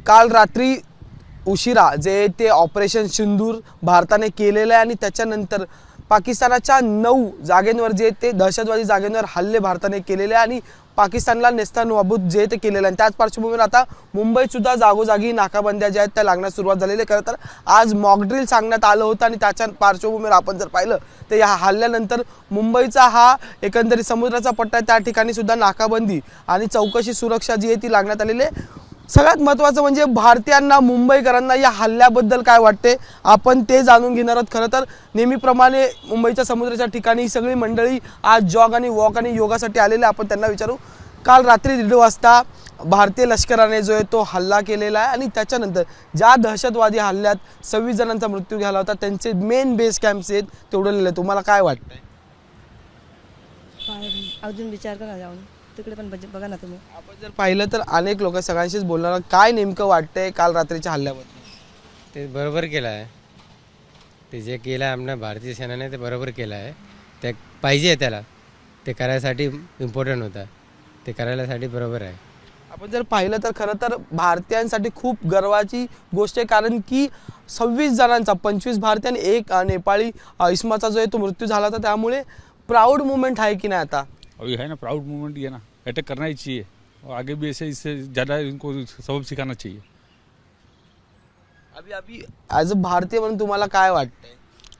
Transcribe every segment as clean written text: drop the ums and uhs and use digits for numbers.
काल रात्री उशिरा जे ते ऑपरेशन सिंदूर भारताने केलेलं आहे आणि त्याच्यानंतर पाकिस्तानाच्या 9 जागेंवर जे ते दहशतवादी जागेंवर हल्ले भारताने केलेले आणि पाकिस्तानला नेस्तनाबूत जे ते केलेलं आहे। त्याच पार्श्वभूमीवर आता मुंबईत सुद्धा जागोजागी नाकाबंद्या ज्या आहेत त्या लागण्यास सुरुवात झालेली आहे। खरं तर आज मॉकड्रिल सांगण्यात आलं होतं आणि त्याच्या पार्श्वभूमीवर आपण जर पाहिलं तर या हल्ल्यानंतर मुंबईचा हा एकंदरीत समुद्राचा पट्टा त्या ठिकाणी सुद्धा नाकाबंदी आणि चौकशी सुरक्षा जी आहे ती लागण्यात आलेली आहे। सगळ्यात महत्त्वाचं म्हणजे भारतीयांना मुंबईकरांना या हल्ल्याबद्दल काय वाटते आपण ते जाणून घेणार आहोत। खरं तर नेहमीप्रमाणे मुंबईच्या समुद्राच्या ठिकाणी सगळी मंडळी आज जॉग आणि वॉक आणि योगासाठी आलेले आपण त्यांना विचारू। काल रात्री 1:30 वाजता भारतीय लष्कराने जो आहे तो हल्ला केलेला आहे आणि त्याच्यानंतर ज्या दहशतवादी हल्ल्यात 26 जणांचा मृत्यू झाला होता त्यांचे मेन बेस कॅम्प्स आहेत ते उडवलेले। तुम्हाला काय वाटतंय? अजून विचार करा जाऊन तिकडे पण बघा ना तुम्ही। आपण जर पाहिलं तर अनेक लोक सगळ्यांशीच बोलणार काय नेमकं वाटतंय काल रात्रीच्या हल्ल्याबद्दल? ते बरोबर केलं आहे, ते जे केलं आहे आपल्या भारतीय सेनेने ते बरोबर केलं आहे। ते पाहिजे त्याला, ते करायसाठी इम्पॉर्टंट होता, ते करायसाठी बरोबर आहे। आपण जर पाहिलं तर खरं तर भारतीयांसाठी खूप गर्वाची गोष्ट आहे कारण की 26 जणांचा 25 भारतीय आणि 1 नेपाळी इस्माचा जो आहे तो मृत्यू झाला होता। त्यामुळे प्राऊड मोमेंट है कि नहीं? आता अभी है ना, प्राउड मोमेंट ये ना, अटैक करना ही चाहिए और आगे भी ऐसे इससे ज़्यादा इनको सबक सिखाना चाहिए। अभी ॲज अ भारतीय म्हणून तुम्हाला काय वाटतंय?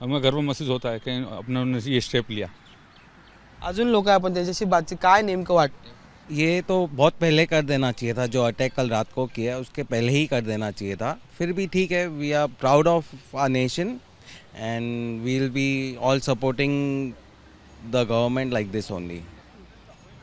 हमें गर्व महसूस होता है कि अपने ये स्टेप लिया। अजून लोक आहे आपण त्यांच्याशी बातचीत काय नेमकं वाटतंय? ये तो बहुत पहले कर देना चाहिए था, जो अटैक कल रात को किया उसके पहले ही कर देना चाहिए था। फिर भी ठीक है, we are proud of our nation and we will be all supporting the government like this only.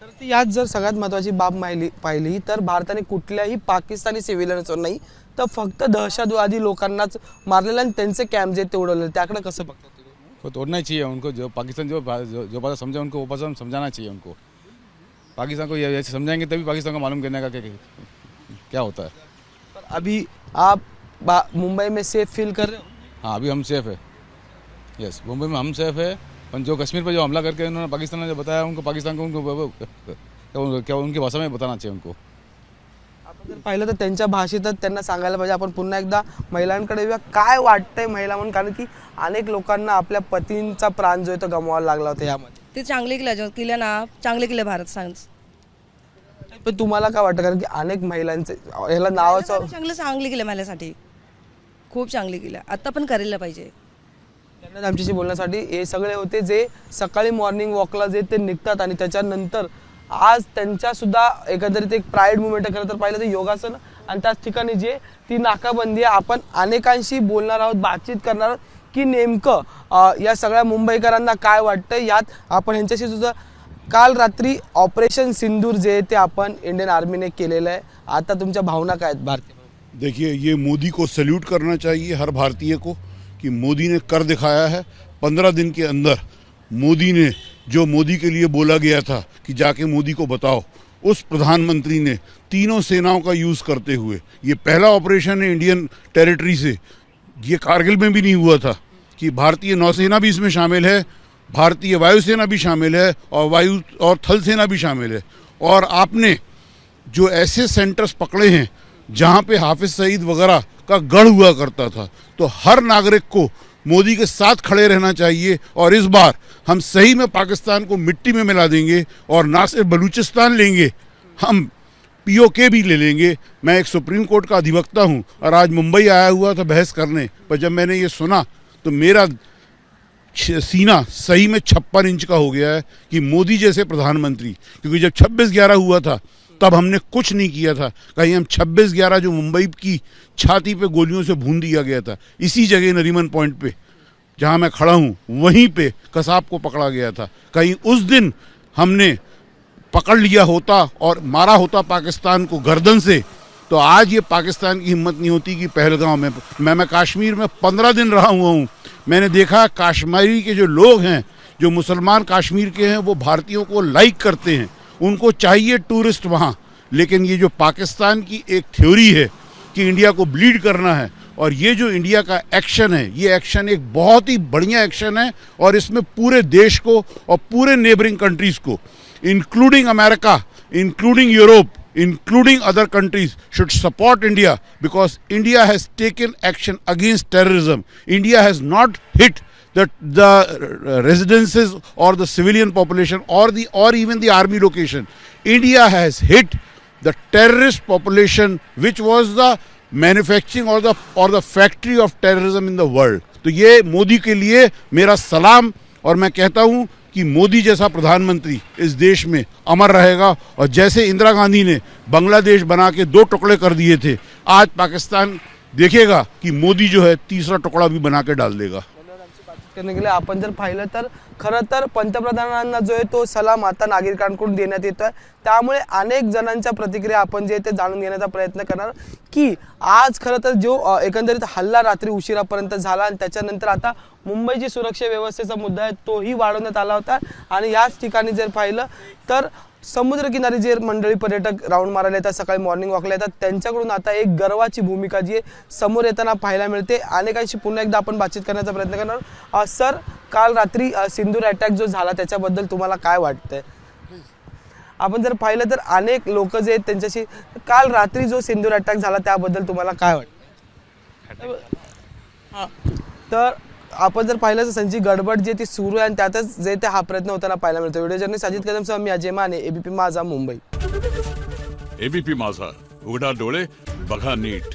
तर यात जर सगळ्यात महत्त्वाची बाब पाहिली तर भारताने कुठल्याही पाकिस्तानी सिव्हिलियन्सवर नाही तर फक्त दहशतवादी लोकांनाच मारलेलं आणि त्यांचे कॅम्प जे ते उडवले त्याकडे कसं बघता तुम्ही? वो तोड़ना चाहिए उनको, जो पाकिस्तान जो भाषा समझा उनको वो भाषा समझाना चाहिए उनको। पाकिस्तान को ये समझाएंगे तभी पाकिस्तान को मालूम करने का क्या होता है। पर अभी आप मुंबई में सेफ फील कर रहे हो? हाँ, अभी हम सेफ है। यस, मुंबई में हम सेफ है। पर जो कश्मीर पर जो हमला करके उन्होंने पाकिस्तान ने जो बताया उनको पाकिस्तान को उनको क्या उनकी भाषा में बताना चाहिए उनको। आपण जर पाहिलं तर त्यांच्या भाषेतच त्यांना सांगायला पाहिजे। आपण पुन्हा एकदा महिलांकडे येऊया, काय वाटतंय महिला म्हणून कारण की अनेक लोकांना आपल्या पतींचा प्राण जो आहे तो गमवावा लागला होता यामध्ये। ते चांगले केलं ना, चांगले केले भारत सांग। पण तुम्हाला काय वाटतं कारण की अनेक महिलांचे ह्याला नावाचं चांगले केलं माझ्यासाठी, खूप चांगले केलं, आता पण करायला पाहिजे। त्यांना आमच्याशी बोलण्यासाठी हे सगळे होते जे सकाळी मॉर्निंग वॉकला जे ते निघतात आणि त्याच्यानंतर आज त्यांच्या सुद्धा एकंदरीत एक प्राईड मुवमेंट खरं तर पाहिलं तर योगासन आणि त्याच ठिकाणी जे ती नाकाबंदी आहे। आपण अनेकांशी बोलणार आहोत, बातचीत करणार आहोत की नेमकं या सगळ्या मुंबईकरांना काय वाटतं। यात आपण यांच्याशी सुद्धा काल रात्री ऑपरेशन सिंदूर जे ते आपण इंडियन आर्मीने केलेलं आहे, आता तुमच्या भावना काय आहेत भारतीय? देखिए, ये मोदी को सैल्यूट करना चाहिए हर भारतीय को कि मोदी ने कर दिखाया है। 15 दिन के अंदर मोदी ने जो मोदी के लिए बोला गया था कि जाके मोदी को बताओ, उस प्रधानमंत्री ने तीनों सेनाओं का यूज़ करते हुए, ये पहला ऑपरेशन है इंडियन टेरिटरी से, ये कारगिल में भी नहीं हुआ था कि भारतीय नौसेना भी इसमें शामिल है, भारतीय वायुसेना भी शामिल है और वायु और थल सेना भी शामिल है। और आपने जो ऐसे सेंटर्स पकड़े हैं जहाँ पे हाफिज सईद वगैरह का गढ़ हुआ करता था, तो हर नागरिक को मोदी के साथ खड़े रहना चाहिए। और इस बार हम सही में पाकिस्तान को मिट्टी में मिला देंगे और ना सिर्फ बलूचिस्तान लेंगे, हम POK भी ले लेंगे। मैं एक सुप्रीम कोर्ट का अधिवक्ता हूँ और आज मुंबई आया हुआ था बहस करने, पर जब मैंने ये सुना तो मेरा सीना सही में 56 इंच का हो गया है कि मोदी जैसे प्रधानमंत्री, क्योंकि जब 26/11 हुआ था तब हमने कुछ नहीं किया था। कहीं हम 26/11 जो मुंबई की छाती पे गोलियों से भून दिया गया था, इसी जगह नरीमन पॉइंट पे जहां मैं खड़ा हूं वहीं पे कसाब को पकड़ा गया था। कहीं उस दिन हमने पकड़ लिया होता और मारा होता पाकिस्तान को गर्दन से, तो आज ये पाकिस्तान की हिम्मत नहीं होती कि पहलगाम में मैं कश्मीर में 15 दिन रहा हुआ हूँ। मैंने देखा कश्मीरी के जो लोग हैं, जो मुसलमान कश्मीर के हैं, वो भारतीयों को लाइक करते हैं, उनको चाहिए टूरिस्ट वहाँ। लेकिन ये जो पाकिस्तान की एक थ्योरी है कि इंडिया को ब्लीड करना है, और ये जो इंडिया का एक्शन है, ये एक्शन एक बहुत ही बढ़िया एक्शन है और इसमें पूरे देश को और पूरे नेबरिंग कंट्रीज़ को, including America, including Europe, including other countries, should support India because India has taken action against terrorism. India has not hit the residences or the civilian population or even the army location. India has hit the terrorist population, which was the manufacturing or the factory of terrorism in the world. तो ये मोदी के लिए मेरा सलाम, और मैं कहता हूँ कि मोदी जैसा प्रधानमंत्री इस देश में अमर रहेगा। और जैसे इंदिरा गांधी ने बांग्लादेश बना के 2 टुकड़े कर दिए थे, आज पाकिस्तान देखेगा कि मोदी जो है तीसरा टुकड़ा भी बना के डाल देगा। करने गेले आपण जर पाहिलं तर खरं तर पंतप्रधानांना जो आहे तो सलाम आता नागरिकांकडून देण्यात येतोय। त्यामुळे अनेक जणांच्या प्रतिक्रिया आपण जे ते जाणून घेण्याचा प्रयत्न करणार की आज खरं तर जो एकंदरीत हल्ला रात्री उशिरापर्यंत झाला आणि त्याच्यानंतर आता मुंबईची सुरक्षा व्यवस्थेचा मुद्दा आहे तोही वाढवण्यात आला होता। आणि याच ठिकाणी जर पाहिलं तर समुद्रकिनारी जे मंडळी पर्यटक राऊंड मारायला येतात, सकाळी मॉर्निंग वॉकला येतात, त्यांच्याकडून आता एक गर्वाची भूमिका जी समोर येताना पाहायला मिळते। अनेकांशी पुन्हा एकदा आपण बातचीत करण्याचा प्रयत्न करणार। सर, काल रात्री सिंदूर अटॅक जो झाला त्याच्याबद्दल तुम्हाला काय वाटतंय? आपण जर पाहिलं तर अनेक लोक जे आहेत त्यांच्याशी काल रात्री जो सिंदूर अटॅक झाला त्याबद्दल तुम्हाला काय वाटतं? तर आपण जर पाहिलं तर संची गडबड जे ती सुरू आहे आणि त्यातच जे ते हा प्रयत्न होताना पाहायला मिळतो। व्हिडिओ जर्नलिस्ट अजित कदमसह मी अजय माने, एबीपी माझा, मुंबई। एबीपी माझा, उघडा डोळे बघा नीट।